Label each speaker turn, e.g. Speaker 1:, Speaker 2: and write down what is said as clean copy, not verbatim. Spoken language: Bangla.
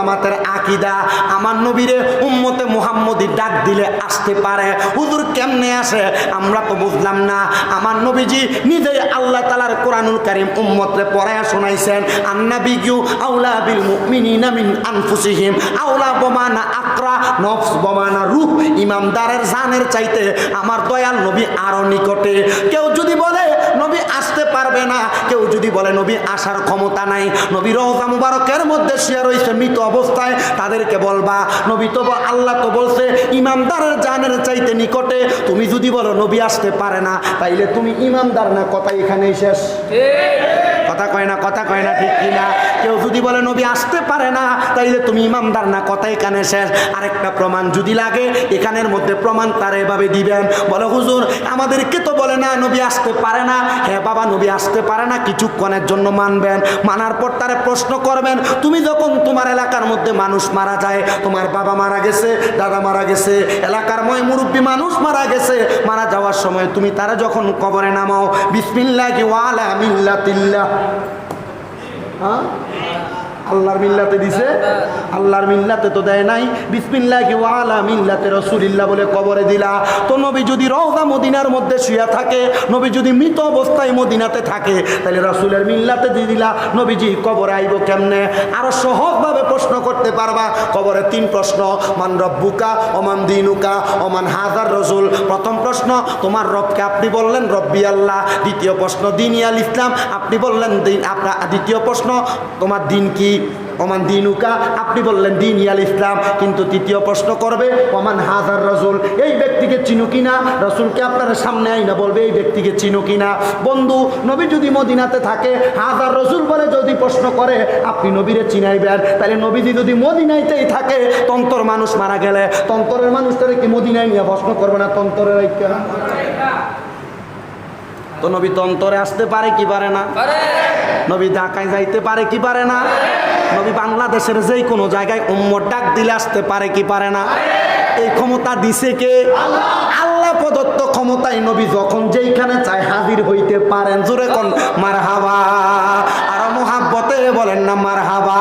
Speaker 1: জামাতের আকীদা আমার নবীরে উম্মতে মুহাম্মদি ডাক দিলে আসতে পারে। হুজুর কেমনে আসে আমরা তো বুঝলাম না। আমার নবীজি নিজেই আল্লাহ তাআলার কোরআনুল কারীম উম্মতরে পড়ায়া শোনাইছেন, আন্নাবিয়্যু আউলা বিল মুমিনিনা মিন আনফুসিহিম, আউলা বমানা আকরা নফস বমানা রূহ, ইমানদারের জানের চাইতে আমার দয়াল নবী আরো নিকটে। কেউ যদি বলে নবী আসতে পারবে না, কেউ যদি বলে নবী আসার ক্ষমতা নাই, নবী রওজা মুবারকের মধ্যে শুয়ে রয়েছে মৃত অবস্থায়, তাদেরকে বলবা নবী তো আল্লাহ তো বলছে ইমানদারের জানের চাইতে নিকটে। তুমি যদি বলো নবী আসতে পারে না, তাইলে তুমি ইমানদার না, কথা এখানেই শেষ। কথা কয় না, কথা কয় না, ঠিক কিনা? কেউ যদি বলে নবী আসতে পারে না, তাইলে তুমি ইমানদার না, কথা এখানে শেষ। আরেকটা প্রমাণ যদি লাগে এখানের মধ্যে প্রমাণ তারা এভাবে দিবেন, বলে হুজুর আমাদেরকে তো বলে না নবী আসতে পারে না। হ্যাঁ বাবা, নবী আসতে পারে না, কিছুক্ষণের জন্য মানবেন। মানার পর তারা প্রশ্ন করবেন, তুমি যখন তোমার এলাকার মধ্যে মানুষ মারা যায়, তোমার বাবা মারা গেছে, দাদা মারা গেছে, এলাকার মুরব্বী মানুষ মারা গেছে, মারা যাওয়ার সময় তুমি তারা যখন কবরে নামাও বিসমিল্লাহি ওয়া আলা মিল্লাতিল্লাহ, হ্যাঁ আল্লাহর মিল্লাতে দিছে, আল্লাহর মিল্লাতে তো দেয় নাই, বিসমিল্লাহি ওয়া আলা মিল্লাতে রাসূলিল্লাহ বলে কবরে দিলা। তো নবী যদি রওজা মদিনার মধ্যে শুয়ে থাকে, নবী যদি মৃত অবস্থায় মদিনাতে থাকে, তাহলে রাসূলের মিল্লাতে দিয়ে দিলা, নবীজি কবরে আইব কেমনে? আরো সহজভাবে প্রশ্ন করতে পারবা। কবরে 3 প্রশ্ন, মান রব্বুকা ওমান দীনুকা ওমান হাযার রাসূল। প্রথম প্রশ্ন তোমার রবকে, আপনি বললেন রব্বি আল্লাহ। দ্বিতীয় প্রশ্ন দীনি আল ইসলাম, আপনি বললেন দিন আপনার। দ্বিতীয় প্রশ্ন তোমার দিন কি, ওমান দিনুকা, আপনি বললেন দিন ইয়াল ইসলাম। কিন্তু তৃতীয় প্রশ্ন করবে ওমান হাযার রাসূল, এই ব্যক্তিকে চিনো কিনা? রাসূলকে আপনার সামনে আইনা বলবে এই ব্যক্তিকে চিনো কিনা? বন্ধু, নবী যদি মদিনাতে থাকে, হাযার রাসূল বলে যদি প্রশ্ন করে, আপনি নবীরে চিনাইবেন। তাহলে নবীজি যদি মদিনাইতেই থাকে, তন্তর মানুষ মারা গেলে তন্তরের মানুষটারে কি মদিনায় নিয়ে প্রশ্ন করবে না? তন্তরের তো নবী তন্তরে আসতে পারে কি পারে না? নবী ঢাকায় যাইতে পারে কি পারে না? নবী বাংলাদেশের যেই কোনো জায়গায় উম্মত ডাক দিলে আসতে পারে কি পারে না? এই ক্ষমতা দিছে কে? আল্লাহ প্রদত্ত ক্ষমতায় নবী যখন যেইখানে চায় হাজির হইতে পারেন। জোরে কোন মারহাবা, আর মুহাব্বতে বলেন না মারহাবা।